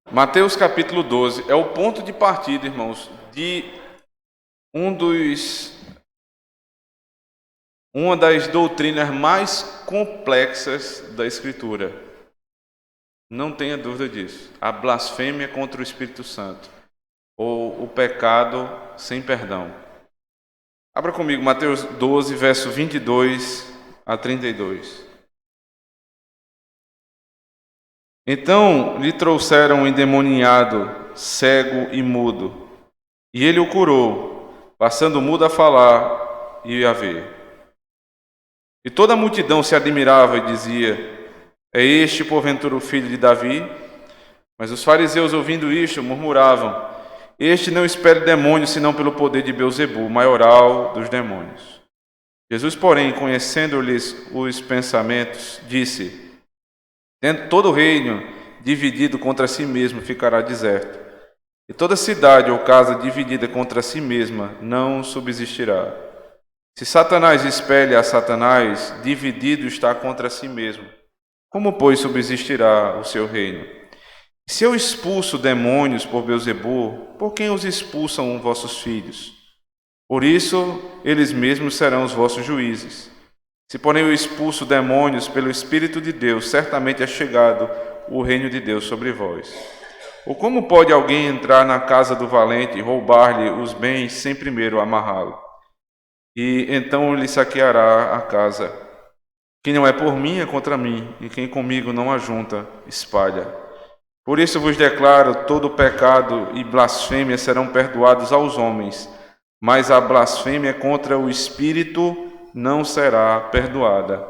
Mateus capítulo 12 é o ponto de partida, irmãos, de uma das doutrinas mais complexas da Escritura. Não tenha dúvida disso. A blasfêmia contra o Espírito Santo, ou o pecado sem perdão. Abra comigo Mateus 12, verso 22 a 32. Então lhe trouxeram um endemoniado, cego e mudo, e ele o curou, passando o mudo a falar e a ver. E toda a multidão se admirava e dizia: é este, porventura, o filho de Davi? Mas os fariseus, ouvindo isto, murmuravam: este não expele demônios, senão pelo poder de Beelzebu, maioral dos demônios. Jesus, porém, conhecendo-lhes os pensamentos, disse: todo reino dividido contra si mesmo ficará deserto, e toda cidade ou casa dividida contra si mesma não subsistirá. Se Satanás expele a Satanás, dividido está contra si mesmo. Como, pois, subsistirá o seu reino? Se eu expulso demônios por Beelzebu, por quem os expulsam vossos filhos? Por isso, eles mesmos serão os vossos juízes. Se, porém, eu expulso demônios pelo Espírito de Deus, certamente é chegado o reino de Deus sobre vós. Ou como pode alguém entrar na casa do valente e roubar-lhe os bens sem primeiro amarrá-lo? E então lhe saqueará a casa. Quem não é por mim é contra mim, e quem comigo não ajunta, espalha. Por isso vos declaro, todo pecado e blasfêmia serão perdoados aos homens, mas a blasfêmia contra o Espírito não será perdoada.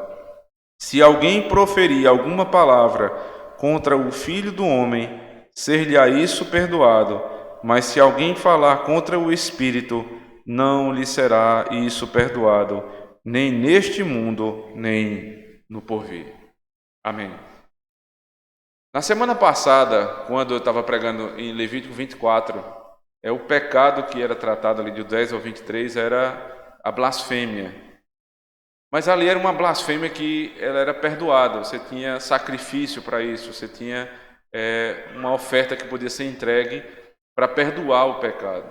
Se alguém proferir alguma palavra contra o Filho do Homem, ser-lhe-á isso perdoado, mas se alguém falar contra o Espírito, não lhe será isso perdoado, nem neste mundo, nem no porvir. Amém. Na semana passada, quando eu estava pregando em Levítico 24, o pecado que era tratado ali de 10 ao 23 era a blasfêmia. Mas ali era uma blasfêmia que ela era perdoada, você tinha sacrifício para isso, você tinha uma oferta que podia ser entregue para perdoar o pecado.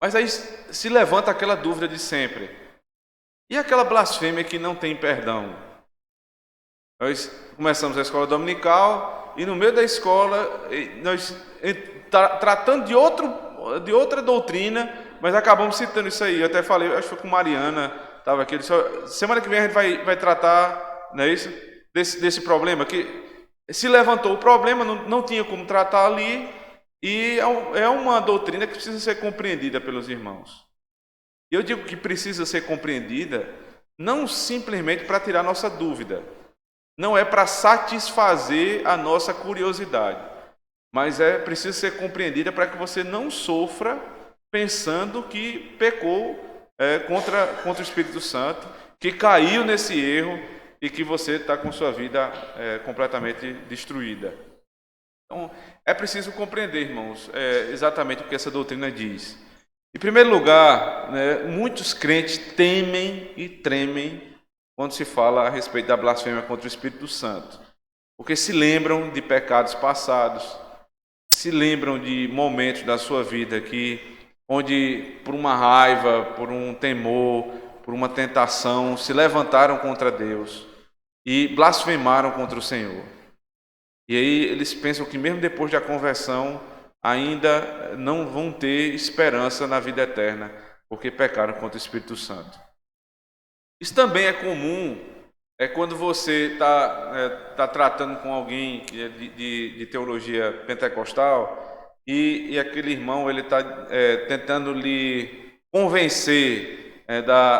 Mas aí se levanta aquela dúvida de sempre: e aquela blasfêmia que não tem perdão? Nós começamos a escola dominical e no meio da escola nós tratando de outra doutrina, mas acabamos citando isso aí. Eu até falei, acho que foi com Mariana, estava aqui, semana que vem a gente vai tratar, não é isso? Desse problema, que se levantou o problema, não tinha como tratar ali, e é uma doutrina que precisa ser compreendida pelos irmãos. E eu digo que precisa ser compreendida não simplesmente para tirar nossa dúvida, não é para satisfazer a nossa curiosidade, mas precisa ser compreendida para que você não sofra pensando que pecou contra o Espírito Santo, que caiu nesse erro e que você está com sua vida completamente destruída. Então, é preciso compreender, irmãos, exatamente o que essa doutrina diz. Em primeiro lugar, muitos crentes temem e tremem quando se fala a respeito da blasfêmia contra o Espírito Santo, porque se lembram de pecados passados, se lembram de momentos da sua vida onde por uma raiva, por um temor, por uma tentação, se levantaram contra Deus e blasfemaram contra o Senhor. E aí eles pensam que mesmo depois da conversão ainda não vão ter esperança na vida eterna, porque pecaram contra o Espírito Santo. Isso também é comum quando você está tratando com alguém de teologia pentecostal e aquele irmão ele está tentando lhe convencer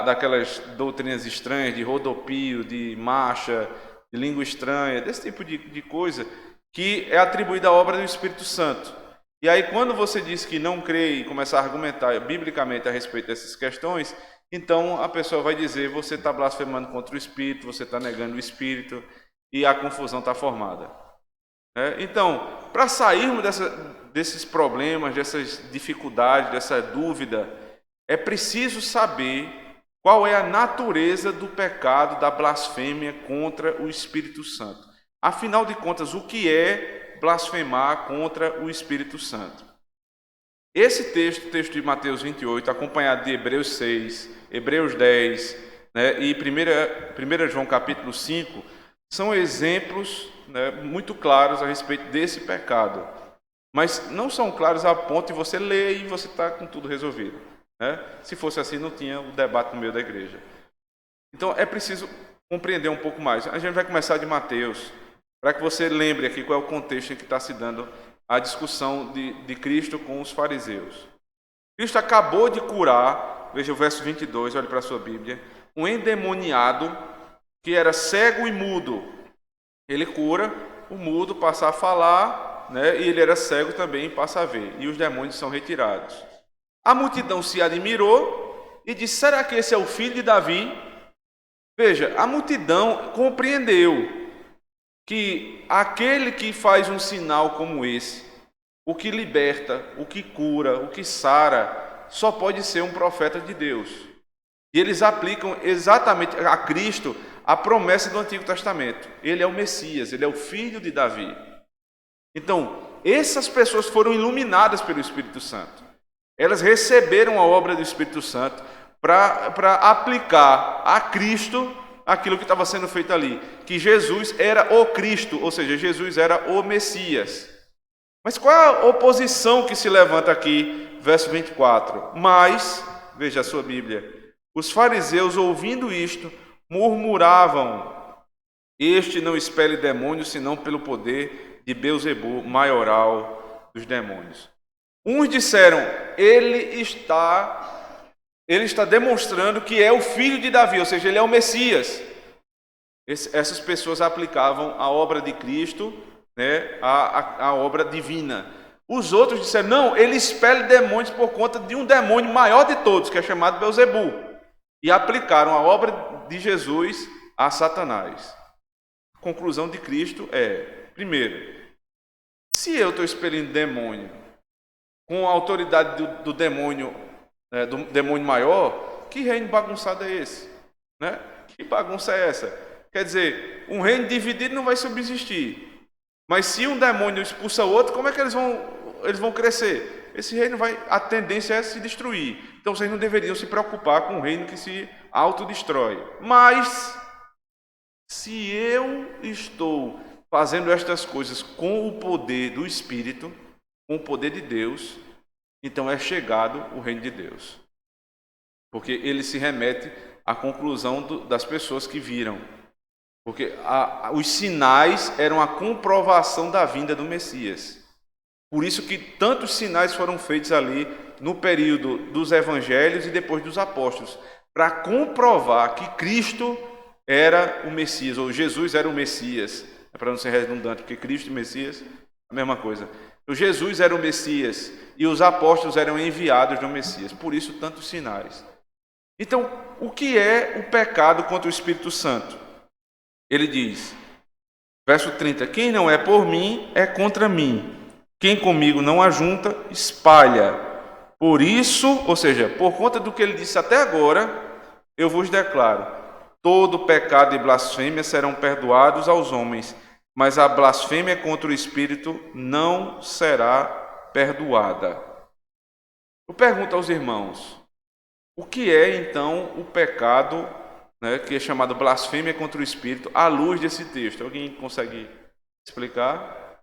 daquelas doutrinas estranhas, de rodopio, de marcha, de língua estranha, desse tipo de coisa que é atribuída à obra do Espírito Santo. E aí quando você diz que não crê e começar a argumentar biblicamente a respeito dessas questões, então a pessoa vai dizer: você está blasfemando contra o Espírito, você está negando o Espírito, e a confusão está formada. Então, para sairmos desses problemas, dessas dificuldades, dessa dúvida, é preciso saber qual é a natureza do pecado da blasfêmia contra o Espírito Santo. Afinal de contas, o que é blasfemar contra o Espírito Santo. Esse texto, o texto de Mateus 28, acompanhado de Hebreus 6, Hebreus 10, né, e 1 João capítulo 5, são exemplos, né, muito claros a respeito desse pecado. Mas não são claros a ponto de você ler e você está com tudo resolvido, né? Se fosse assim, não tinha o debate no meio da igreja. Então é preciso compreender um pouco mais. A gente vai começar de Mateus, para que você lembre aqui qual é o contexto em que está se dando a discussão de Cristo com os fariseus. Cristo acabou de curar, veja o verso 22, olhe para a sua Bíblia, um endemoniado que era cego e mudo. Ele cura, o mudo passa a falar, né, e ele era cego também, passa a ver, e os demônios são retirados. A multidão se admirou e disse: será que esse é o filho de Davi? Veja, a multidão compreendeu que aquele que faz um sinal como esse, o que liberta, o que cura, o que sara, só pode ser um profeta de Deus. E eles aplicam exatamente a Cristo a promessa do Antigo Testamento. Ele é o Messias, ele é o filho de Davi. Então, essas pessoas foram iluminadas pelo Espírito Santo. Elas receberam a obra do Espírito Santo para aplicar a Cristo aquilo que estava sendo feito ali. Que Jesus era o Cristo, ou seja, Jesus era o Messias. Mas qual é a oposição que se levanta aqui? Verso 24. Mas, veja a sua Bíblia, os fariseus, ouvindo isto, murmuravam: este não expele demônios, senão pelo poder de Beelzebu, maioral dos demônios. Uns disseram: ele está demonstrando que é o filho de Davi, ou seja, ele é o Messias. Essas pessoas aplicavam a obra de Cristo, né, a obra divina. Os outros disseram: não, ele expele demônios por conta de um demônio maior de todos, que é chamado Beelzebu. E aplicaram a obra de Jesus a Satanás. A conclusão de Cristo é: primeiro, se eu estou expelindo demônio com a autoridade do demônio maior, que reino bagunçado é esse? Né? Que bagunça é essa? Quer dizer, um reino dividido não vai subsistir. Mas se um demônio expulsa outro, como é que eles vão crescer? Esse reino a tendência é se destruir. Então vocês não deveriam se preocupar com um reino que se autodestrói. Mas, se eu estou fazendo estas coisas com o poder do Espírito, com o poder de Deus, então é chegado o reino de Deus. Porque ele se remete à conclusão das pessoas que viram. Porque os sinais eram a comprovação da vinda do Messias. Por isso que tantos sinais foram feitos ali no período dos evangelhos e depois dos apóstolos, para comprovar que Cristo era o Messias, ou Jesus era o Messias. É para não ser redundante, porque Cristo e Messias é a mesma coisa. Então, Jesus era o Messias e os apóstolos eram enviados do Messias. Por isso, tantos sinais. Então, o que é o pecado contra o Espírito Santo? Ele diz, verso 30, quem não é por mim, é contra mim. Quem comigo não ajunta, espalha. Por isso, ou seja, por conta do que ele disse até agora, eu vos declaro, todo pecado e blasfêmia serão perdoados aos homens, mas a blasfêmia contra o Espírito não será perdoada. Eu pergunto aos irmãos, o que é então o pecado, né, que é chamado blasfêmia contra o Espírito, à luz desse texto? Alguém consegue explicar?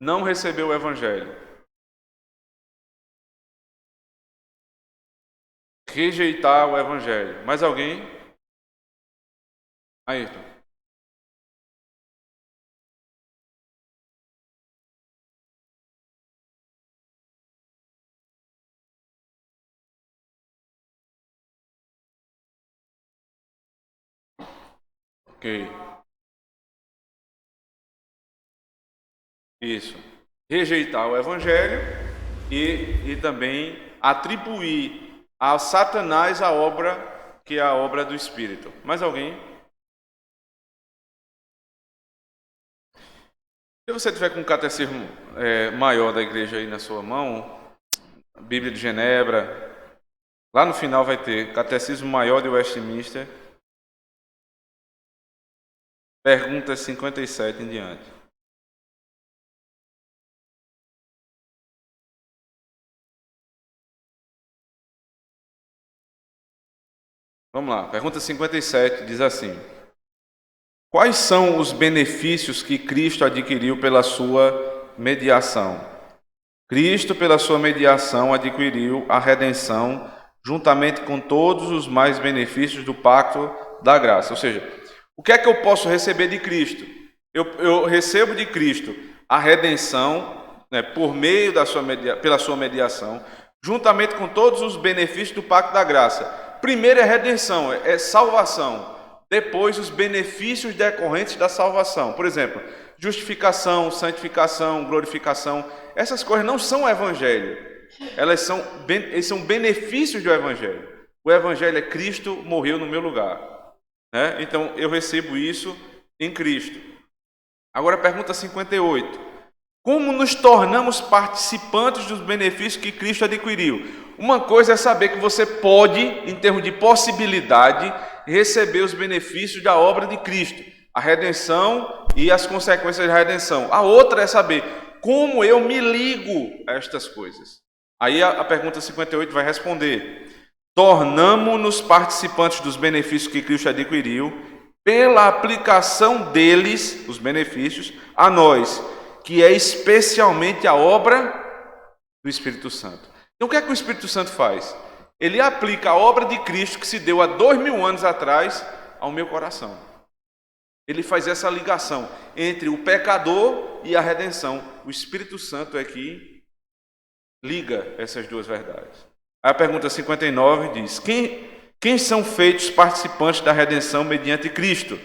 Não recebeu o Evangelho. Rejeitar o Evangelho. Mais alguém? Ayrton. Ok. Isso. Rejeitar o Evangelho e também atribuir a Satanás a obra que é a obra do Espírito. Mais alguém? Se você tiver com um catecismo maior da igreja aí na sua mão, a Bíblia de Genebra, lá no final vai ter Catecismo Maior de Westminster. perguntas 57 em diante. Vamos lá, pergunta 57 diz assim: quais são os benefícios que Cristo adquiriu pela sua mediação? Cristo, pela sua mediação, adquiriu a redenção, juntamente com todos os mais benefícios do pacto da graça. Ou seja, o que é que eu posso receber de Cristo? Eu recebo de Cristo a redenção, né, por meio pela sua mediação, juntamente com todos os benefícios do pacto da graça. Primeiro é redenção, é salvação. Depois, os benefícios decorrentes da salvação. Por exemplo, justificação, santificação, glorificação. Essas coisas não são o Evangelho. Eles são benefícios do Evangelho. O Evangelho é Cristo morreu no meu lugar, né? Então, eu recebo isso em Cristo. Agora, pergunta 58. Como nos tornamos participantes dos benefícios que Cristo adquiriu? Uma coisa é saber que você pode, em termos de possibilidade, receber os benefícios da obra de Cristo, a redenção e as consequências da redenção. A outra é saber como eu me ligo a estas coisas. Aí a pergunta 58 vai responder: tornamo-nos participantes dos benefícios que Cristo adquiriu pela aplicação deles, os benefícios, a nós, que é especialmente a obra do Espírito Santo. Então o que é que o Espírito Santo faz? Ele aplica a obra de Cristo que se deu há 2000 anos atrás ao meu coração. Ele faz essa ligação entre o pecador e a redenção. O Espírito Santo é que liga essas duas verdades. A pergunta 59 diz: quem são feitos participantes da redenção mediante Cristo?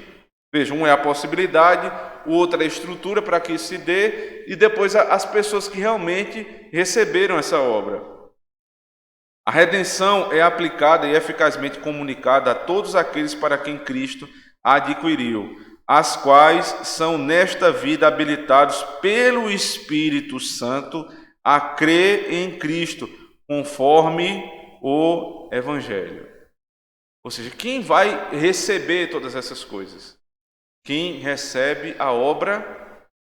Veja, um é a possibilidade, o outro é a estrutura para que isso se dê, e depois as pessoas que realmente receberam essa obra. A redenção é aplicada e eficazmente comunicada a todos aqueles para quem Cristo a adquiriu, as quais são nesta vida habilitados pelo Espírito Santo a crer em Cristo, conforme o Evangelho. Ou seja, quem vai receber todas essas coisas? Quem recebe a obra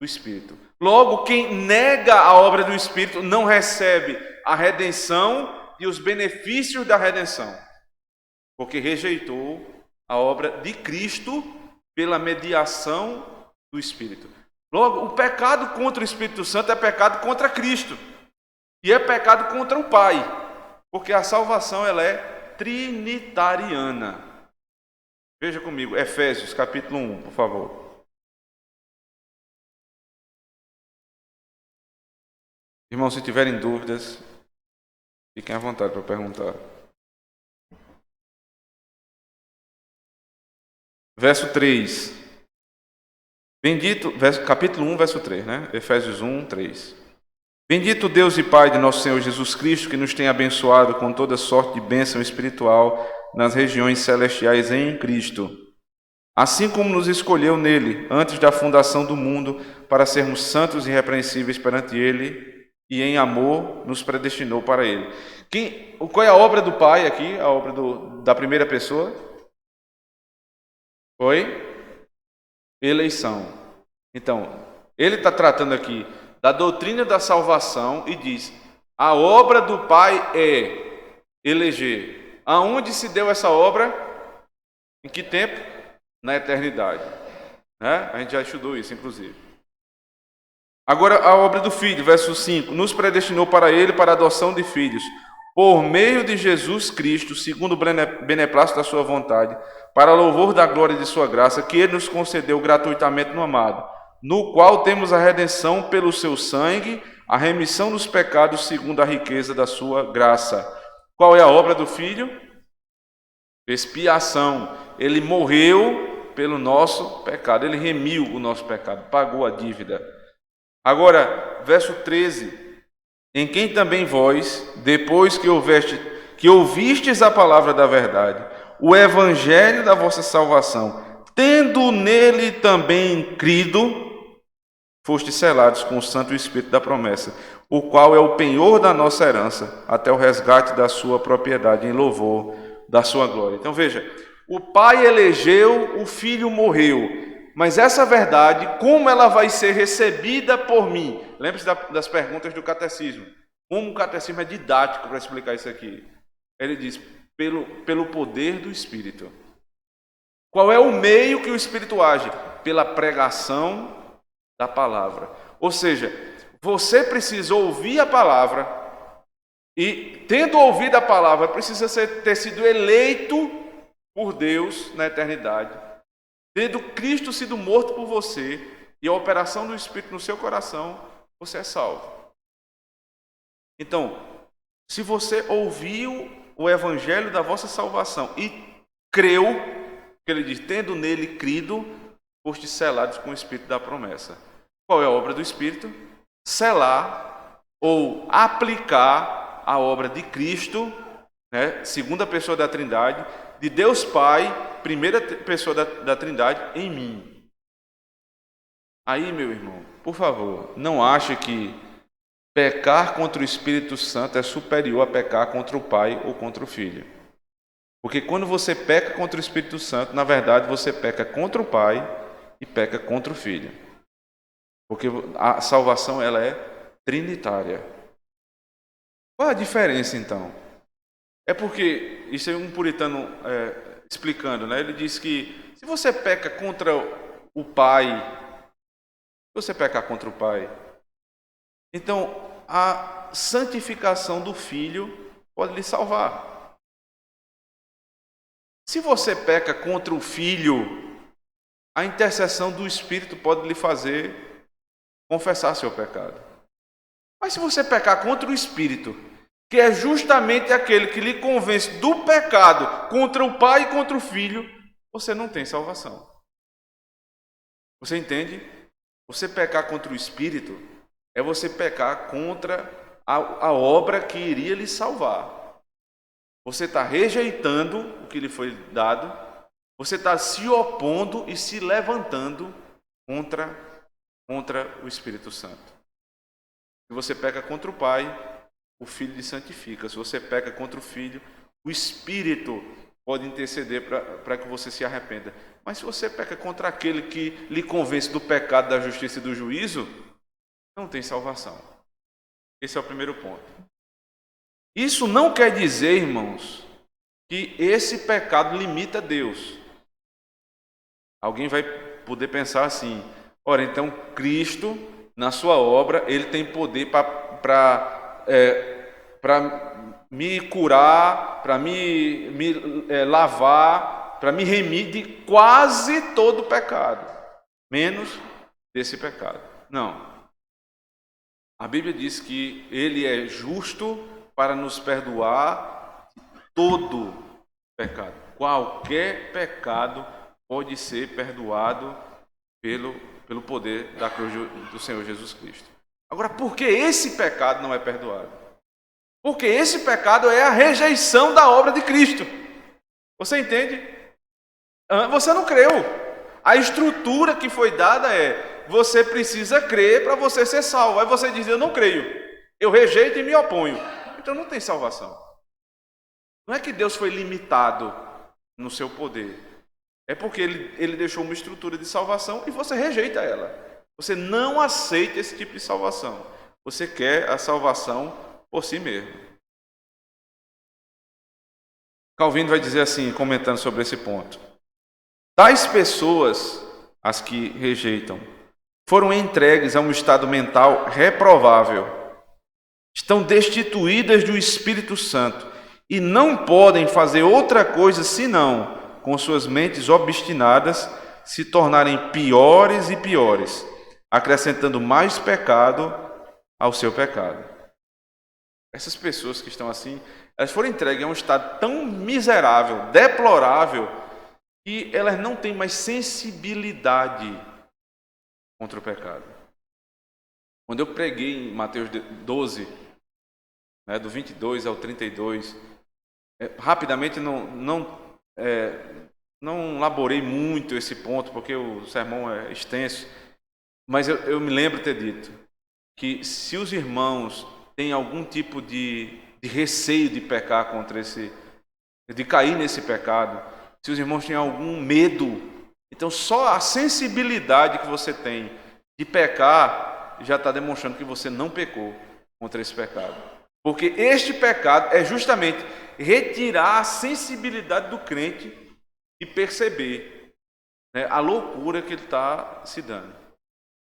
do Espírito. Logo, quem nega a obra do Espírito não recebe a redenção e os benefícios da redenção, porque rejeitou a obra de Cristo pela mediação do Espírito. Logo, o pecado contra o Espírito Santo é pecado contra Cristo e é pecado contra o Pai, porque a salvação ela é trinitariana. Veja comigo, Efésios capítulo 1, por favor. Irmãos, se tiverem dúvidas, fiquem à vontade para perguntar. Verso 3. Bendito, capítulo 1, verso 3, né? Efésios 1, 3. Bendito Deus e Pai de nosso Senhor Jesus Cristo, que nos tem abençoado com toda sorte de bênção espiritual nas regiões celestiais em Cristo, assim como nos escolheu nele, antes da fundação do mundo, para sermos santos e irrepreensíveis perante ele, e em amor nos predestinou para ele. Qual é a obra do Pai aqui? A obra da primeira pessoa? Foi? Eleição. Então, ele está tratando aqui da doutrina da salvação e diz: a obra do Pai é eleger. Aonde se deu essa obra? Em que tempo? Na eternidade. Né? A gente já estudou isso, inclusive. Agora, a obra do Filho, verso 5. Nos predestinou para ele, para a adoção de filhos, por meio de Jesus Cristo, segundo o beneplácito da sua vontade, para louvor da glória de sua graça, que ele nos concedeu gratuitamente no amado, no qual temos a redenção pelo seu sangue, a remissão dos pecados segundo a riqueza da sua graça. Qual é a obra do Filho? Expiação. Ele morreu pelo nosso pecado. Ele remiu o nosso pecado, pagou a dívida. Agora, verso 13. Em quem também vós, depois que ouvistes a palavra da verdade, o evangelho da vossa salvação, tendo nele também crido, fostes selados com o Santo Espírito da promessa, o qual é o penhor da nossa herança, até o resgate da sua propriedade, em louvor da sua glória. Então veja, o Pai elegeu, o Filho morreu. Mas essa verdade, como ela vai ser recebida por mim? Lembre-se das perguntas do catecismo. Como o catecismo é didático para explicar isso aqui? Ele diz, pelo poder do Espírito. Qual é o meio que o Espírito age? Pela pregação da palavra. Ou seja, você precisa ouvir a palavra e, tendo ouvido a palavra, precisa ter sido eleito por Deus na eternidade, tendo Cristo sido morto por você e a operação do Espírito no seu coração, você é salvo. Então, se você ouviu o evangelho da vossa salvação e creu, que ele diz, tendo nele crido, foste selados com o Espírito da promessa. Qual é a obra do Espírito? Selar ou aplicar a obra de Cristo, né, segunda pessoa da Trindade, de Deus Pai, primeira pessoa da Trindade, em mim. Aí, meu irmão, por favor, não ache que pecar contra o Espírito Santo é superior a pecar contra o Pai ou contra o Filho. Porque quando você peca contra o Espírito Santo, na verdade você peca contra o Pai e peca contra o Filho. Porque a salvação ela é trinitária. Qual a diferença então? É porque, isso é um puritano explicando, né? Ele diz que se você peca contra o Pai, se você pecar contra o Pai, então a santificação do Filho pode lhe salvar. Se você peca contra o Filho, a intercessão do Espírito pode lhe fazer confessar seu pecado. Mas se você pecar contra o Espírito, que é justamente aquele que lhe convence do pecado contra o Pai e contra o Filho, você não tem salvação. Você entende? Você pecar contra o Espírito é você pecar contra a obra que iria lhe salvar. Você está rejeitando o que lhe foi dado, você está se opondo e se levantando contra o Espírito Santo. Se você peca contra o Pai, o Filho lhe santifica. Se você peca contra o Filho, o Espírito pode interceder para que você se arrependa. Mas se você peca contra aquele que lhe convence do pecado, da justiça e do juízo, não tem salvação. Esse é o primeiro ponto. Isso não quer dizer, irmãos, que esse pecado limita Deus. Alguém vai poder pensar assim, ora, então Cristo, na sua obra, ele tem poder para me curar, para me lavar, para me remir de quase todo pecado, menos desse pecado. Não. A Bíblia diz que ele é justo para nos perdoar todo pecado. Qualquer pecado pode ser perdoado pelo poder da cruz do Senhor Jesus Cristo. Agora, por que esse pecado não é perdoado? Porque esse pecado é a rejeição da obra de Cristo. Você entende? Você não creu. A estrutura que foi dada é: você precisa crer para você ser salvo. Aí você diz: eu não creio, eu rejeito e me oponho. Então não tem salvação. Não é que Deus foi limitado no seu poder. É porque ele deixou uma estrutura de salvação e você rejeita ela. Você não aceita esse tipo de salvação. Você quer a salvação por si mesmo. Calvino vai dizer assim, comentando sobre esse ponto: tais pessoas, as que rejeitam, foram entregues a um estado mental reprovável, estão destituídas do Espírito Santo e não podem fazer outra coisa senão, com suas mentes obstinadas, se tornarem piores e piores, acrescentando mais pecado ao seu pecado. Essas pessoas que estão assim, elas foram entregues a um estado tão miserável, deplorável, que elas não têm mais sensibilidade contra o pecado. Quando eu preguei em Mateus 12, do 22 ao 32, rapidamente não elaborei muito esse ponto, porque o sermão é extenso, mas eu me lembro de ter dito que se os irmãos têm algum tipo de receio de pecar contra de cair nesse pecado, se os irmãos têm algum medo Então, só a sensibilidade que você tem de pecar já está demonstrando que você não pecou contra esse pecado. Porque este pecado é justamente retirar a sensibilidade do crente e perceber, né, a loucura que ele está se dando.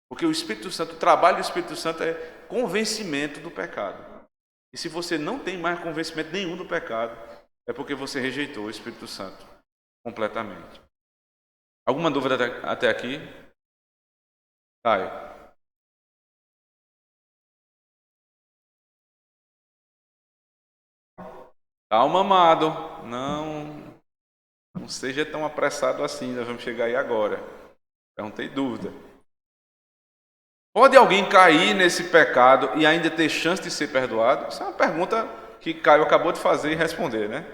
Porque o Espírito Santo, o trabalho do Espírito Santo é convencimento do pecado. E se você não tem mais convencimento nenhum do pecado, é porque você rejeitou o Espírito Santo completamente. Alguma dúvida até aqui? Caio. Calma, amado. Não seja tão apressado assim. Nós vamos chegar aí agora. Não tem dúvida. Pode alguém cair nesse pecado e ainda ter chance de ser perdoado? Essa é uma pergunta que Caio acabou de fazer e responder, né?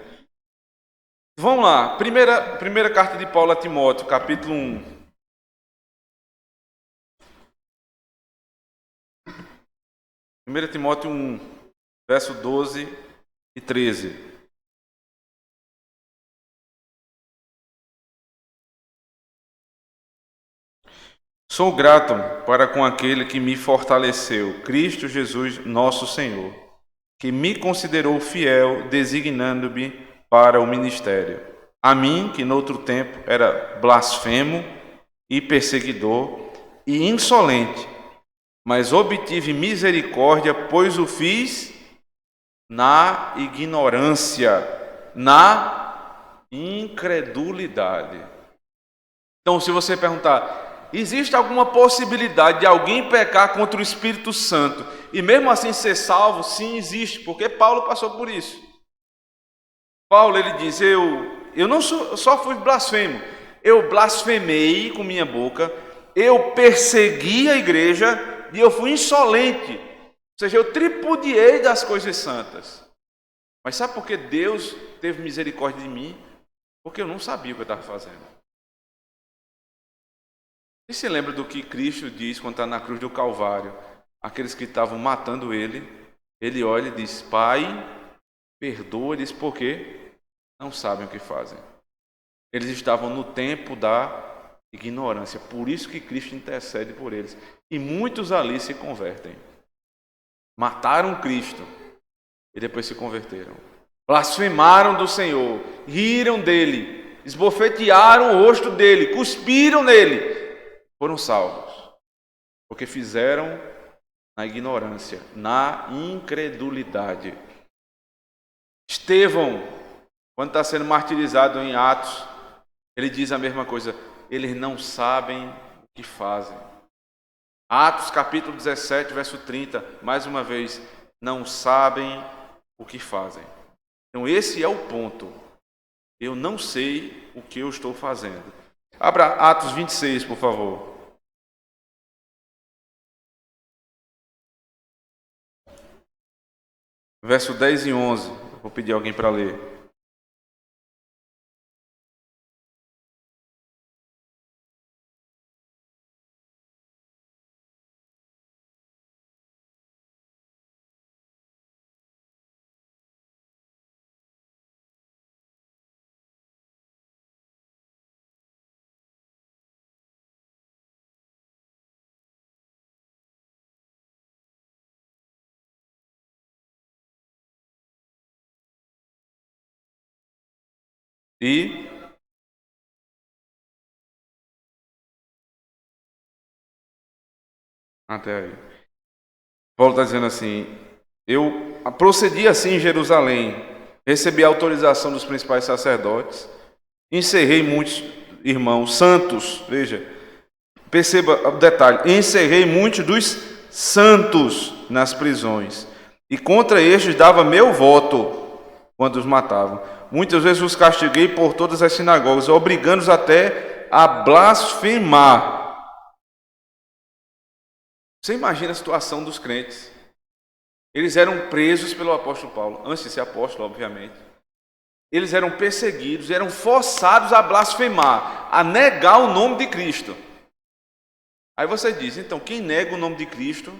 Vamos lá. Primeira carta de Paulo a Timóteo, capítulo 1. 1 Timóteo 1, verso 12 e 13. Sou grato para com aquele que me fortaleceu, Cristo Jesus, nosso Senhor, que me considerou fiel, designando-me para o ministério. A mim, que noutro tempo era blasfemo e perseguidor e insolente, mas obtive misericórdia, pois o fiz na ignorância, na incredulidade. Então, se você perguntar, existe alguma possibilidade de alguém pecar contra o Espírito Santo e mesmo assim ser salvo? Sim, existe, porque Paulo passou por isso. Paulo, ele diz, eu não só fui blasfemo, eu blasfemei com minha boca, eu persegui a igreja e eu fui insolente. Ou seja, eu tripudiei das coisas santas. Mas sabe por que Deus teve misericórdia de mim? Porque eu não sabia o que eu estava fazendo. Você se lembra do que Cristo diz quando está na cruz do Calvário? Aqueles que estavam matando ele, ele olha e diz, Pai, perdoa-lhes porque não sabem o que fazem. Eles estavam no tempo da ignorância. Por isso que Cristo intercede por eles. E muitos ali se convertem. Mataram Cristo e depois se converteram. Blasfemaram do Senhor, riram dele, esbofetearam o rosto dele, cuspiram nele. Foram salvos. Porque fizeram na ignorância, na incredulidade. Estevão, quando está sendo martirizado em Atos, ele diz a mesma coisa. Eles não sabem o que fazem. Atos capítulo 17, verso 30, mais uma vez, não sabem o que fazem. Então esse é o ponto. Eu não sei o que eu estou fazendo. Abra Atos 26, por favor. Verso 10 e 11. Vou pedir alguém para ler. E até aí. Paulo está dizendo assim, eu procedi assim em Jerusalém, recebi a autorização dos principais sacerdotes, encerrei muitos irmãos santos, veja, perceba o detalhe, encerrei muitos dos santos nas prisões, e contra estes dava meu voto quando os matavam. Muitas vezes os castiguei por todas as sinagogas, obrigando-os até a blasfemar. Você imagina a situação dos crentes. Eles eram presos pelo apóstolo Paulo, antes de ser apóstolo, obviamente. Eles eram perseguidos, eram forçados a blasfemar, a negar o nome de Cristo. Aí você diz, então, quem nega o nome de Cristo,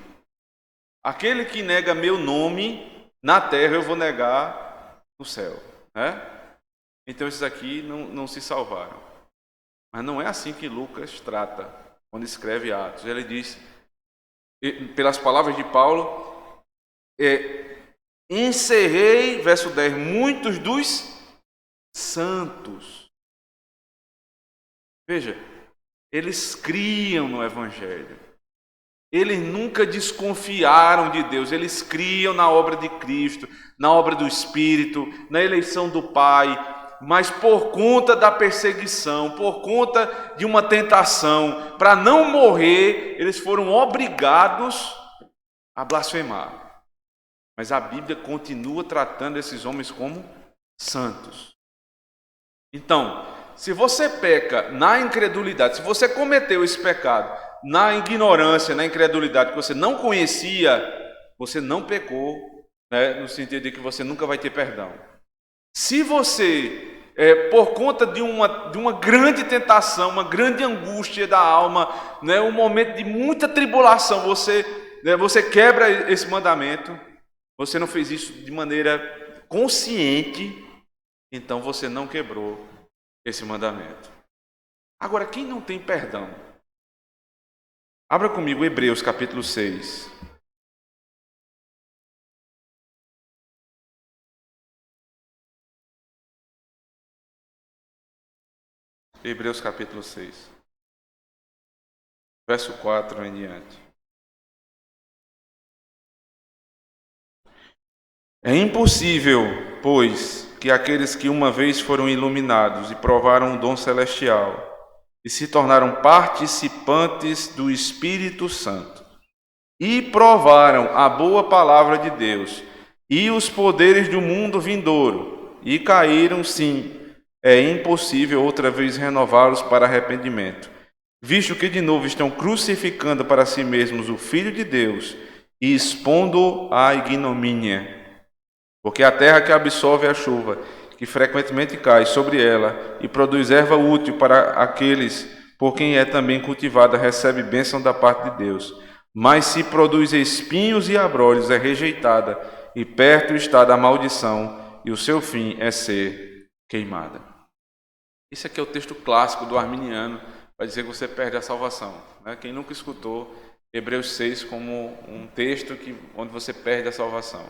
aquele que nega meu nome na terra, eu vou negar no céu, né? Então esses aqui não se salvaram. Mas não é assim que Lucas trata quando escreve Atos. Ele diz, pelas palavras de Paulo, encerrei, verso 10, muitos dos santos. Veja, eles criam no Evangelho. Eles nunca desconfiaram de Deus. Eles criam na obra de Cristo, na obra do Espírito, na eleição do Pai. Mas por conta da perseguição, por conta de uma tentação, para não morrer, eles foram obrigados a blasfemar. Mas a Bíblia continua tratando esses homens como santos. Então, se você peca na incredulidade, se você cometeu esse pecado na ignorância, na incredulidade, que você não conhecia, você não pecou, né, no sentido de que você nunca vai ter perdão. Se você, por conta de uma grande tentação, uma grande angústia da alma, né, um momento de muita tribulação, você quebra esse mandamento, você não fez isso de maneira consciente, então você não quebrou esse mandamento. Agora, quem não tem perdão? Abra comigo Hebreus capítulo 6. Hebreus capítulo 6. Verso 4 em diante. É impossível, pois, que aqueles que uma vez foram iluminados e provaram o dom celestial e se tornaram participantes do Espírito Santo e provaram a boa palavra de Deus e os poderes do mundo vindouro e caíram, sim, é impossível outra vez renová-los para arrependimento, visto que de novo estão crucificando para si mesmos o Filho de Deus e expondo-o à ignomínia. Porque a terra que absorve a chuva, que frequentemente cai sobre ela e produz erva útil para aqueles por quem é também cultivada, recebe bênção da parte de Deus. Mas se produz espinhos e abrolhos, é rejeitada, e perto está da maldição, e o seu fim é ser queimada. Esse aqui é o texto clássico do arminiano, para dizer que você perde a salvação. Quem nunca escutou Hebreus 6 como um texto onde você perde a salvação?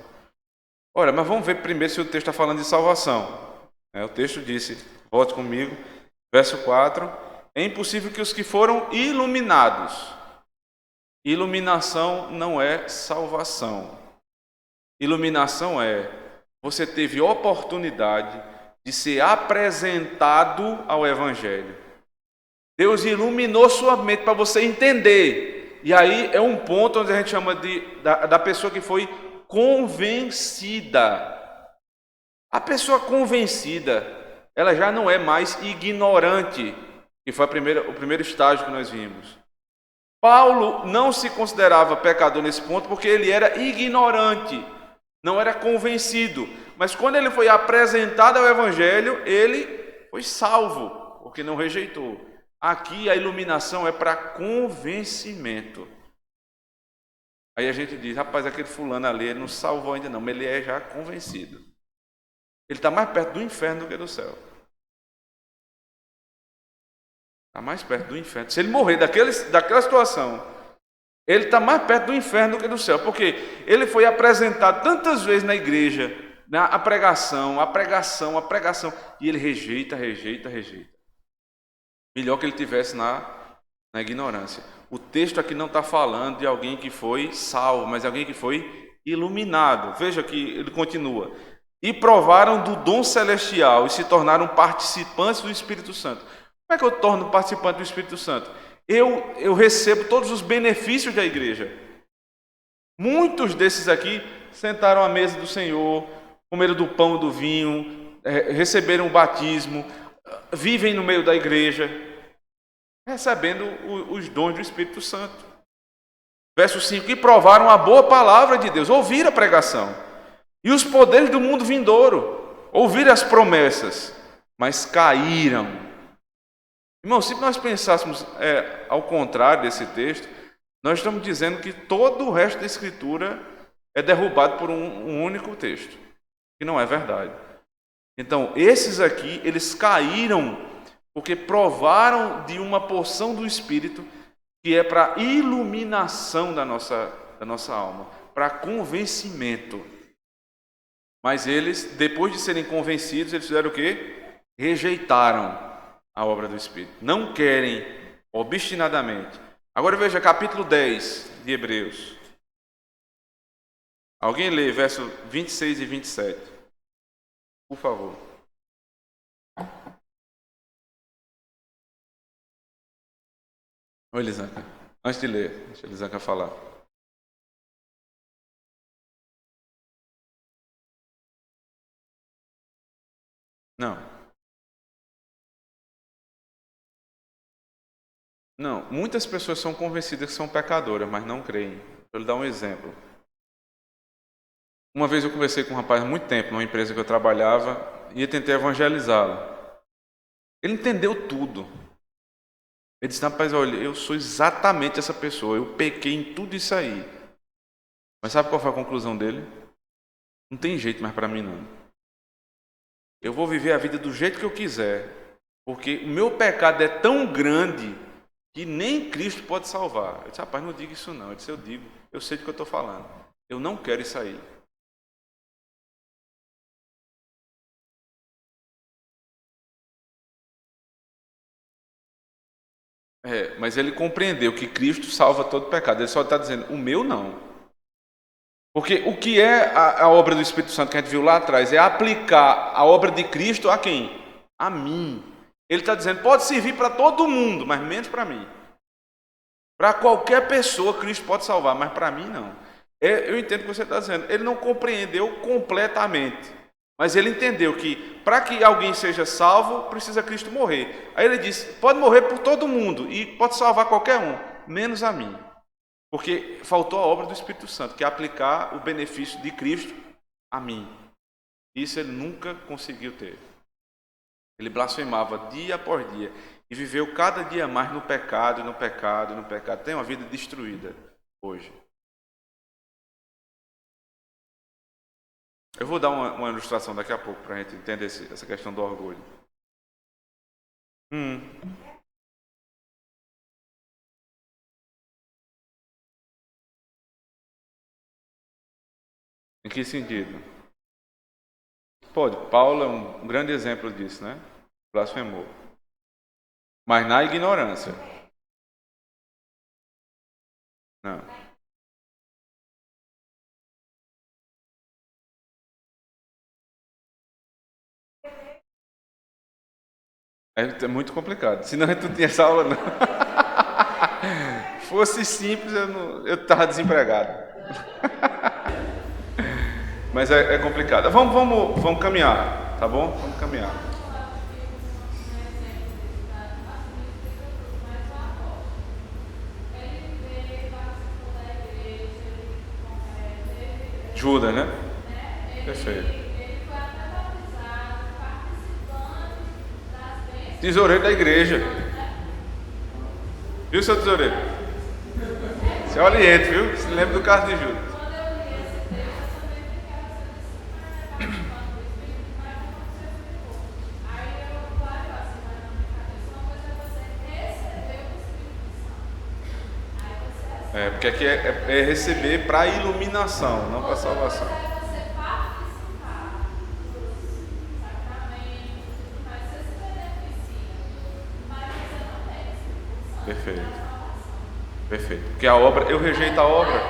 Ora, mas vamos ver primeiro se o texto está falando de salvação. O texto disse, volte comigo, verso 4, é impossível que os que foram iluminados. Iluminação não é salvação. Iluminação é, você teve oportunidade de ser apresentado ao Evangelho. Deus iluminou sua mente para você entender. E aí é um ponto onde a gente chama da pessoa que foi convencida. A pessoa convencida, ela já não é mais ignorante, que foi o primeiro estágio que nós vimos. Paulo não se considerava pecador nesse ponto porque ele era ignorante, não era convencido. Mas quando ele foi apresentado ao Evangelho, ele foi salvo, porque não rejeitou. Aqui a iluminação é para convencimento. Aí a gente diz, rapaz, aquele fulano ali, ele não salvou ainda não, mas ele é já convencido. Ele está mais perto do inferno do que do céu. Está mais perto do inferno. Se ele morrer daquela situação, ele está mais perto do inferno do que do céu, porque ele foi apresentado tantas vezes na igreja, a pregação, e ele rejeita. Melhor que ele tivesse na ignorância. O texto aqui não está falando de alguém que foi salvo, mas de alguém que foi iluminado. Veja que ele continua. E provaram do dom celestial e se tornaram participantes do Espírito Santo. Como é que eu torno participante do Espírito Santo? Eu recebo todos os benefícios da igreja. Muitos desses aqui sentaram à mesa do Senhor, comeram do pão e do vinho, receberam o batismo, vivem no meio da igreja, recebendo os dons do Espírito Santo. Verso 5, e provaram a boa palavra de Deus, ouviram a pregação, e os poderes do mundo vindouro, ouviram as promessas, mas caíram. Irmão, se nós pensássemos ao contrário desse texto, nós estamos dizendo que todo o resto da Escritura é derrubado por um único texto, que não é verdade. Então, esses aqui, eles caíram porque provaram de uma porção do Espírito que é para iluminação da nossa alma, para convencimento. Mas eles, depois de serem convencidos, eles fizeram o quê? Rejeitaram a obra do Espírito. Não querem, obstinadamente. Agora veja capítulo 10 de Hebreus. Alguém lê verso 26 e 27. Por favor. Oi, Elisanca. Antes de ler, deixa a Elisanca falar. Não. Não. Muitas pessoas são convencidas que são pecadoras, mas não creem. Vou lhe dar um exemplo. Uma vez eu conversei com um rapaz há muito tempo, numa empresa que eu trabalhava, e eu tentei evangelizá-lo. Ele entendeu tudo. Ele disse, rapaz, olha, eu sou exatamente essa pessoa, eu pequei em tudo isso aí. Mas sabe qual foi a conclusão dele? Não tem jeito mais para mim não. Eu vou viver a vida do jeito que eu quiser, porque o meu pecado é tão grande que nem Cristo pode salvar. Eu disse, rapaz, não diga isso não. Eu disse, eu digo, eu sei do que eu estou falando. Eu não quero isso aí. Mas ele compreendeu que Cristo salva todo pecado. Ele só está dizendo, o meu não. Porque o que é a obra do Espírito Santo que a gente viu lá atrás? É aplicar a obra de Cristo a quem? A mim. Ele está dizendo, pode servir para todo mundo, mas menos para mim. Para qualquer pessoa Cristo pode salvar, mas para mim não. Eu entendo o que você está dizendo. Ele não compreendeu completamente. Mas ele entendeu que para que alguém seja salvo, precisa Cristo morrer. Aí ele disse, pode morrer por todo mundo e pode salvar qualquer um, menos a mim. Porque faltou a obra do Espírito Santo, que é aplicar o benefício de Cristo a mim. Isso ele nunca conseguiu ter. Ele blasfemava dia após dia e viveu cada dia mais no pecado, no pecado, no pecado. Tem uma vida destruída hoje. Eu vou dar uma ilustração daqui a pouco para a gente entender essa questão do orgulho. Em que sentido? Pode, Paulo é um grande exemplo disso, né? Blasfemou. Mas na ignorância. Não. É muito complicado. Senão a gente não tinha essa aula, não. Fosse simples, eu estava desempregado. Mas é complicado. Vamos caminhar, tá bom? Vamos caminhar. Judas, né? Perfeito. Tesoureiro da igreja. Viu, seu tesoureiro? Você é oriente, viu? Se lembra do caso de Judas. Porque aqui é receber para iluminação, não para salvação. Perfeito. Perfeito. Porque a obra, eu rejeito a obra.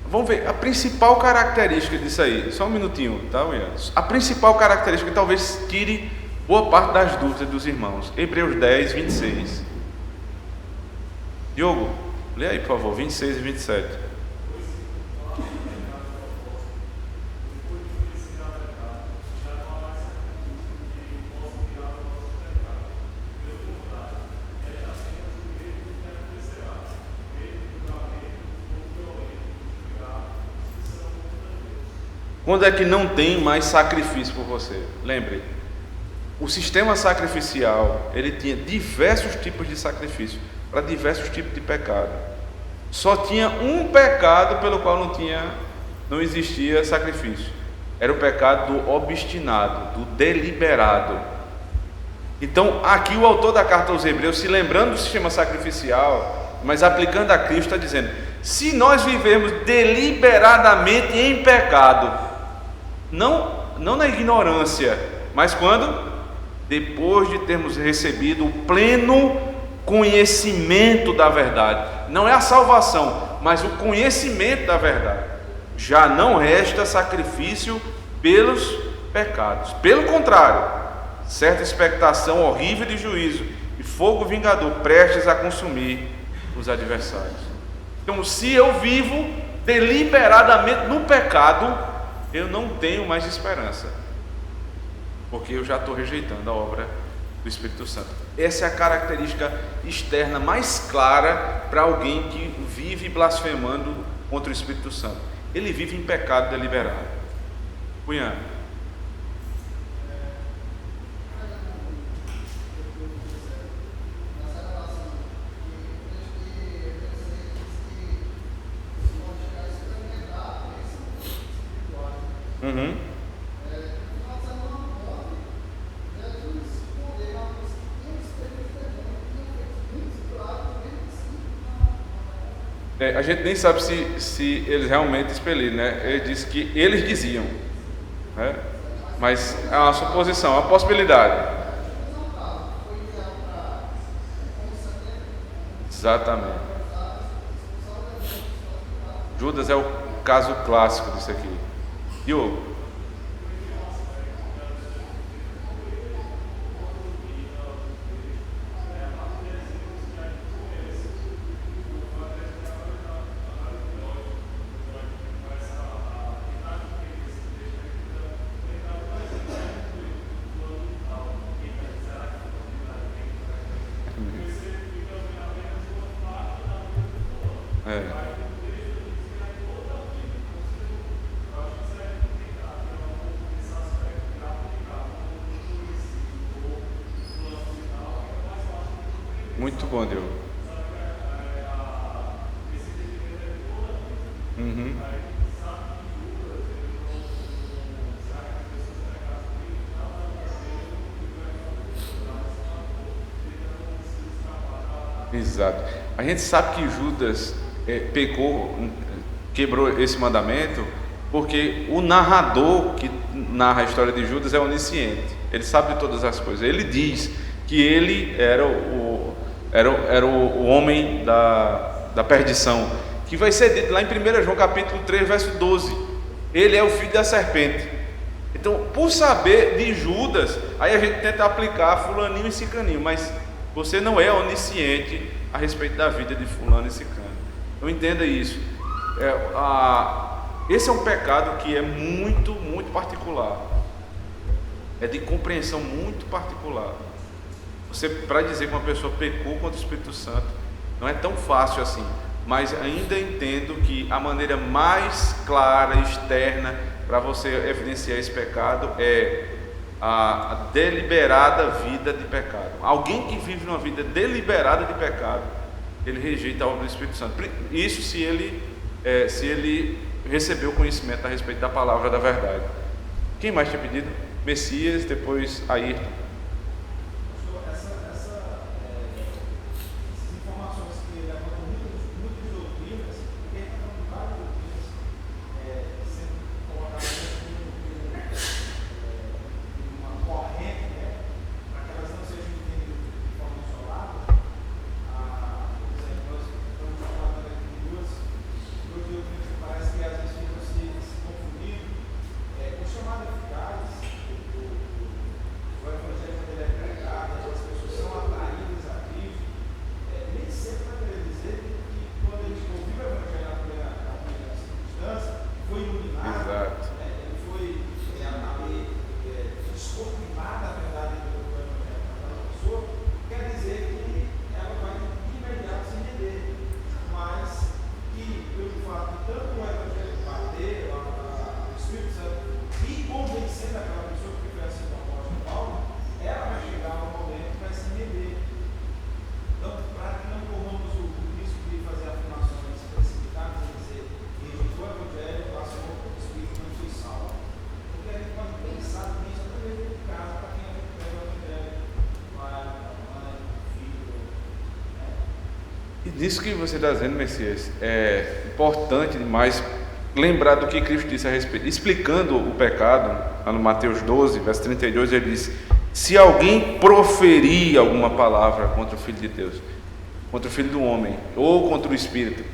Vamos ver a principal característica disso aí. Só um minutinho, tá, William? A principal característica que talvez tire boa parte das dúvidas dos irmãos. Hebreus 10, 26. Diogo, lê aí, por favor, 26 e 27. Quando é que não tem mais sacrifício por você? Lembre, o sistema sacrificial, ele tinha diversos tipos de sacrifício para diversos tipos de pecado. Só tinha um pecado pelo qual não tinha não existia sacrifício. Era o pecado do obstinado, do deliberado. Então, aqui o autor da carta aos Hebreus, se lembrando do sistema sacrificial, mas aplicando a Cristo, está dizendo: se nós vivemos deliberadamente em pecado, não na ignorância, mas quando? Depois de termos recebido o pleno conhecimento da verdade. Não é a salvação, mas o conhecimento da verdade. Já não resta sacrifício pelos pecados. Pelo contrário, certa expectação horrível de juízo e fogo vingador prestes a consumir os adversários. Então, se eu vivo deliberadamente no pecado, eu não tenho mais esperança, porque eu já estou rejeitando a obra do Espírito Santo. Essa é a característica externa mais clara para alguém que vive blasfemando contra o Espírito Santo. Ele vive em pecado deliberado. Cunha. A gente nem sabe se eles realmente expeliram, né? Ele disse que eles diziam, né? Mas é uma suposição, é uma possibilidade. Exatamente. Judas é o caso clássico disso aqui. Diogo. Muito bom, Diogo. Exato. A gente sabe que Judas pecou, quebrou esse mandamento, porque o narrador que narra a história de Judas é onisciente. Ele sabe de todas as coisas. Ele diz que ele era o homem da perdição, que vai ser dito lá em 1 João capítulo 3, verso 12. Ele é o filho da serpente. Então, por saber de Judas, aí a gente tenta aplicar fulaninho e cicaninho, mas você não é onisciente a respeito da vida de fulano e ciclano. Então entenda isso. Esse é um pecado que é muito, muito particular. É de compreensão muito particular. Você, para dizer que uma pessoa pecou contra o Espírito Santo, não é tão fácil assim. Mas ainda entendo que a maneira mais clara, externa, para você evidenciar esse pecado é a deliberada vida de pecado. Alguém que vive uma vida deliberada de pecado, ele rejeita a obra do Espírito Santo. Isso se ele recebeu conhecimento a respeito da palavra da verdade. Quem mais tinha pedido? Messias, depois Ayrton. nisso que você está dizendo, Messias, é importante demais lembrar do que Cristo disse a respeito. Explicando o pecado, lá no Mateus 12, verso 32, ele diz: se alguém proferir alguma palavra contra o Filho de Deus, contra o Filho do homem, ou contra o Espírito,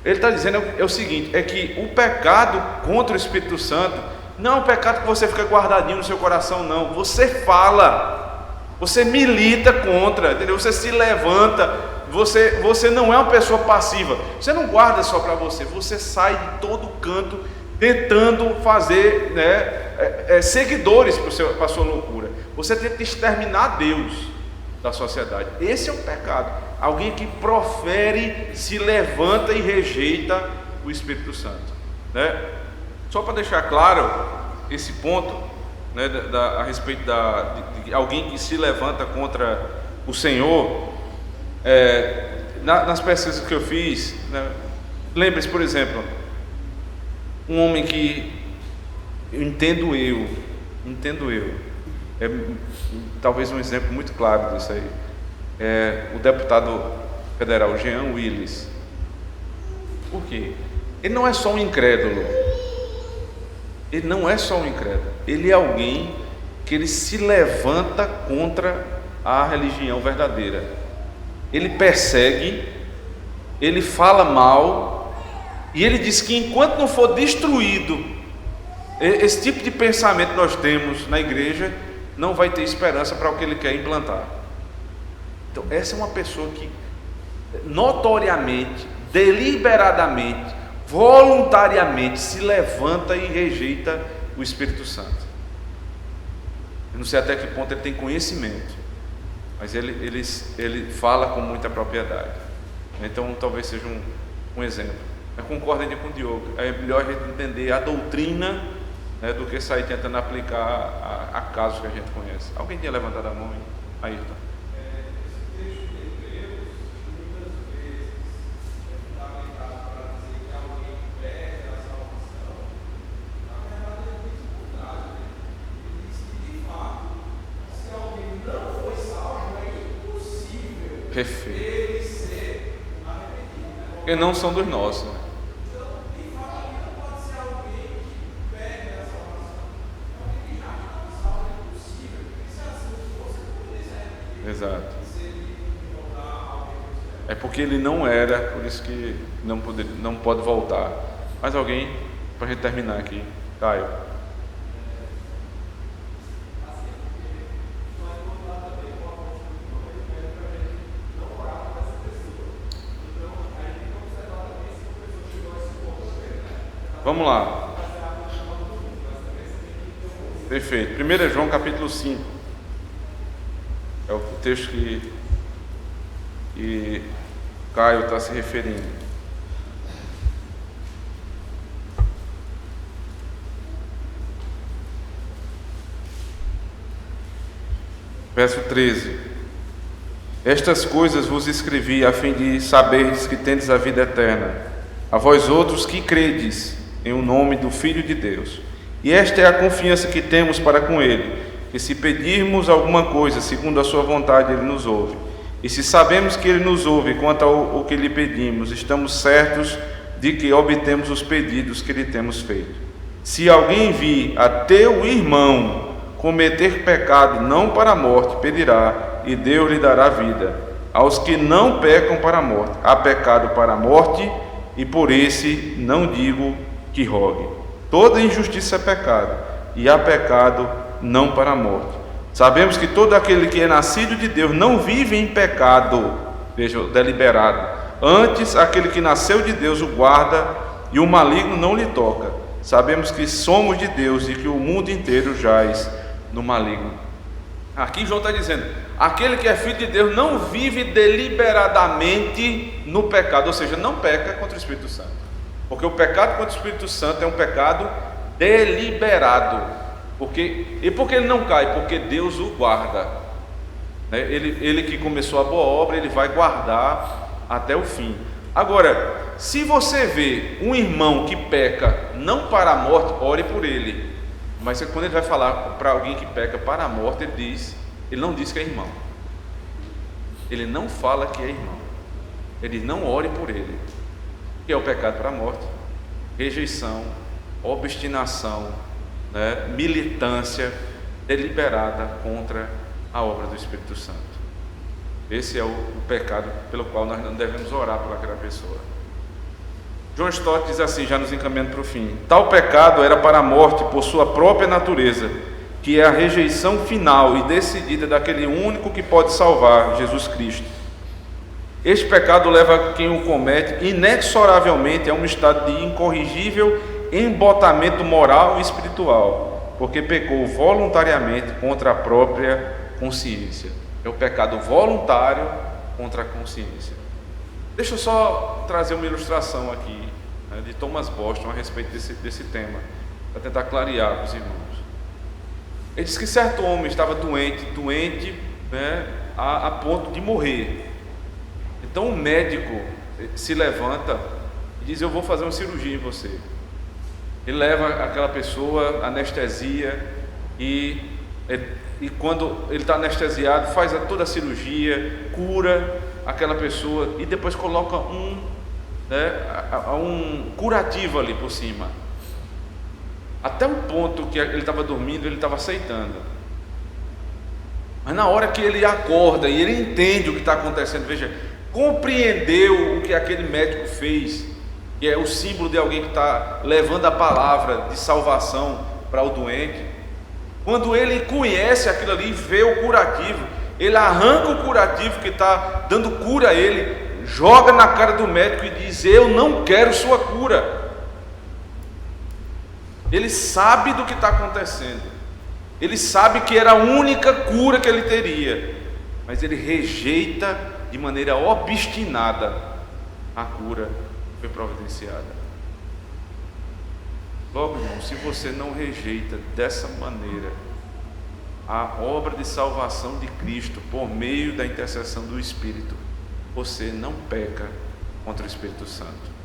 ele está dizendo é o seguinte, é que o pecado contra o Espírito Santo não é um pecado que você fica guardadinho no seu coração, não. Você fala, você milita contra, entendeu? Você se levanta, você não é uma pessoa passiva. Você não guarda só para você, você sai de todo canto tentando fazer, né, seguidores para a sua loucura. Você tenta exterminar Deus da sociedade. Esse é um pecado. Alguém que profere, se levanta e rejeita o Espírito Santo, né? Só para deixar claro esse ponto, né, a respeito de alguém que se levanta contra o Senhor, nas pesquisas que eu fiz, né, lembre-se, por exemplo, um homem que entendo eu, talvez um exemplo muito claro disso aí, o deputado federal Jean Willis. Por quê? Ele não é só um incrédulo. Ele é alguém que ele se levanta contra a religião verdadeira. Ele persegue, ele fala mal, e ele diz que enquanto não for destruído esse tipo de pensamento que nós temos na igreja, não vai ter esperança para o que ele quer implantar. Então essa é uma pessoa que notoriamente, deliberadamente, voluntariamente se levanta e rejeita o Espírito Santo. Eu não sei até que ponto ele tem conhecimento, mas ele fala com muita propriedade. Então talvez seja um exemplo. Eu concordo ainda com o Diogo, é melhor a gente entender a doutrina, né, do que sair tentando aplicar a casos que a gente conhece. Alguém tinha levantado a mão aí? Ayrton. Perfeito. Porque não são dos nossos, né? Exato. É porque ele não era, por isso que não pode voltar. Mais alguém para a gente terminar aqui? Caio. Vamos lá. Perfeito. 1 João capítulo 5. É o texto que Caio está se referindo. Verso 13. Estas coisas vos escrevi a fim de saberdes que tendes a vida eterna, a vós outros que credes em o nome do Filho de Deus. E esta é a confiança que temos para com Ele, que se pedirmos alguma coisa segundo a sua vontade, Ele nos ouve. E se sabemos que Ele nos ouve quanto ao que lhe pedimos, estamos certos de que obtemos os pedidos que lhe temos feito. Se alguém vir a teu irmão cometer pecado não para a morte, pedirá, e Deus lhe dará vida. Aos que não pecam para a morte, há pecado para a morte, e por esse não digo que rogue. Toda injustiça é pecado, e há pecado não para a morte. Sabemos que todo aquele que é nascido de Deus não vive em pecado, veja, deliberado. Antes, aquele que nasceu de Deus o guarda, e o maligno não lhe toca. Sabemos que somos de Deus e que o mundo inteiro jaz no maligno. Aqui João está dizendo, aquele que é filho de Deus não vive deliberadamente no pecado, ou seja, não peca contra o Espírito Santo. Porque o pecado contra o Espírito Santo é um pecado deliberado. E por que ele não cai? Porque Deus o guarda. Ele que começou a boa obra, ele vai guardar até o fim. Agora, se você vê um irmão que peca não para a morte, ore por ele. Mas quando ele vai falar para alguém que peca para a morte, ele não diz que é irmão. Ele não fala que é irmão. ele não ore por ele, que é o pecado para a morte: rejeição, obstinação, né, militância deliberada contra a obra do Espírito Santo. Esse é o pecado pelo qual nós não devemos orar por aquela pessoa. John Stott diz assim, já nos encaminhando para o fim: tal pecado era para a morte por sua própria natureza, que é a rejeição final e decidida daquele único que pode salvar, Jesus Cristo. Este pecado leva quem o comete inexoravelmente a um estado de incorrigível embotamento moral e espiritual, porque pecou voluntariamente contra a própria consciência. É o pecado voluntário contra a consciência. Deixa eu só trazer uma ilustração aqui, né, de Thomas Boston a respeito desse tema, para tentar clarear para os irmãos. Ele diz que certo homem estava doente, né, a ponto de morrer. Então o médico se levanta e diz: eu vou fazer uma cirurgia em você. Ele leva aquela pessoa, anestesia, e quando ele está anestesiado, faz toda a cirurgia, cura aquela pessoa e depois coloca um curativo ali por cima. Até o ponto que ele estava dormindo, ele estava aceitando. Mas na hora que ele acorda e ele entende o que está acontecendo, veja, compreendeu o que aquele médico fez, que é o símbolo de alguém que está levando a palavra de salvação para o doente. Quando ele conhece aquilo ali, vê o curativo, ele arranca o curativo que está dando cura a ele, joga na cara do médico e diz: eu não quero sua cura. Ele sabe do que está acontecendo, ele sabe que era a única cura que ele teria, mas ele rejeita de maneira obstinada a cura que foi providenciada. Logo, irmão, se você não rejeita dessa maneira a obra de salvação de Cristo por meio da intercessão do Espírito, você não peca contra o Espírito Santo.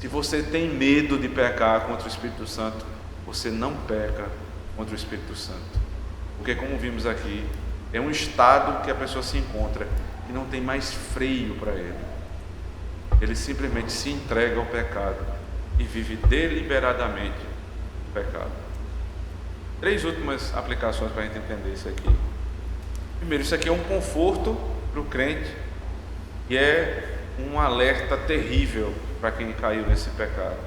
Se você tem medo de pecar contra o Espírito Santo, você não peca contra o Espírito Santo. Porque, como vimos aqui, é um estado que a pessoa se encontra que não tem mais freio para ele. Ele simplesmente se entrega ao pecado e vive deliberadamente o pecado. 3 últimas aplicações para a gente entender isso aqui. Primeiro, isso aqui é um conforto para o crente e é um alerta terrível para quem caiu nesse pecado.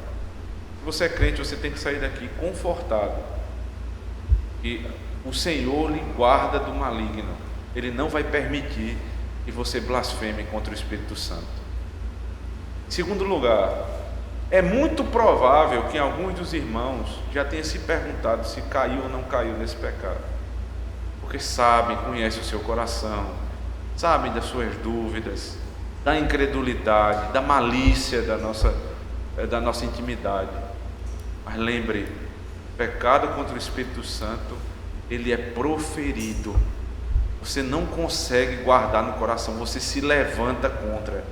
Se você é crente, você tem que sair daqui confortado, e o Senhor lhe guarda do maligno. Ele não vai permitir que você blasfeme contra o Espírito Santo. Em segundo lugar, é muito provável que alguns dos irmãos já tenham se perguntado se caiu ou não caiu nesse pecado, porque sabem, conhecem o seu coração, sabem das suas dúvidas, da incredulidade, da malícia da nossa intimidade. Mas lembre, o pecado contra o Espírito Santo, ele é proferido. Você não consegue guardar no coração, você se levanta contra.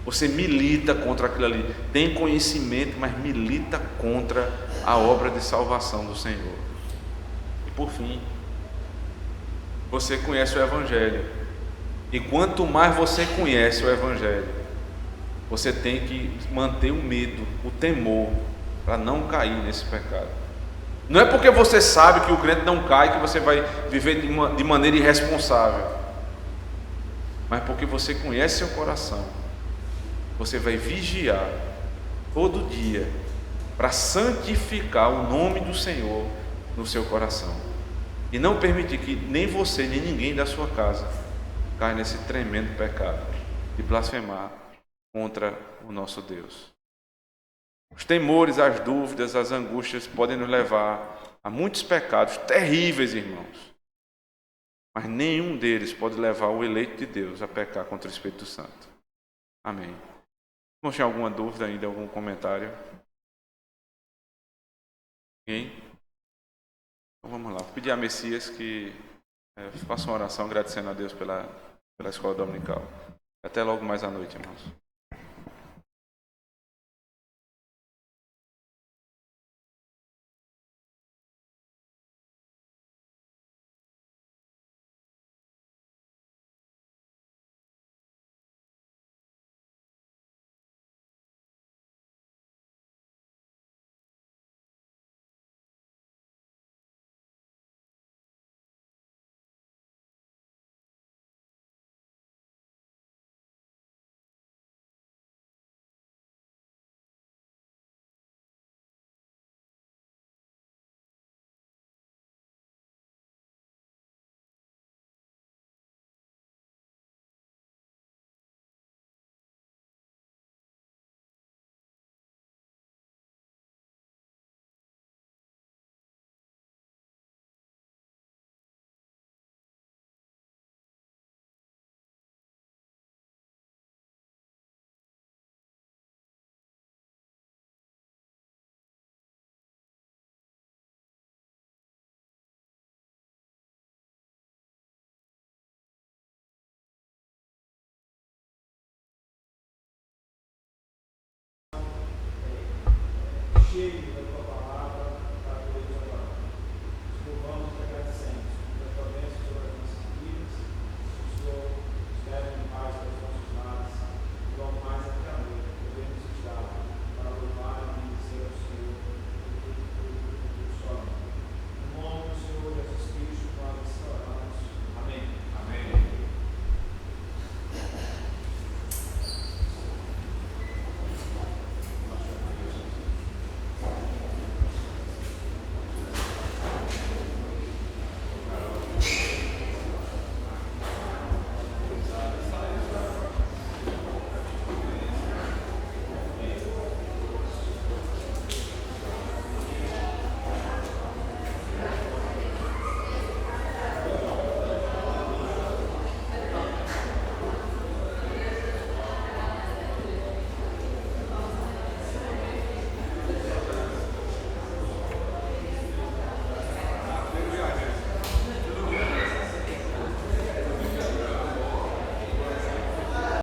Você milita contra aquilo ali, tem conhecimento, mas milita contra a obra de salvação do Senhor. E por fim, você conhece o Evangelho, e quanto mais você conhece o Evangelho, você tem que manter o medo, o temor, para não cair nesse pecado. Não é porque você sabe que o crente não cai que você vai viver de maneira irresponsável, mas porque você conhece seu coração. Você vai vigiar todo dia para santificar o nome do Senhor no seu coração e não permitir que nem você nem ninguém da sua casa caia nesse tremendo pecado de blasfemar contra o nosso Deus. Os temores, as dúvidas, as angústias podem nos levar a muitos pecados terríveis, irmãos, mas nenhum deles pode levar o eleito de Deus a pecar contra o Espírito Santo. Amém. Não tinha alguma dúvida ainda, algum comentário? Ninguém? Então vamos lá. Vou pedir a Messias que faça uma oração agradecendo a Deus pela escola dominical. Até logo mais à noite, irmãos. cheio.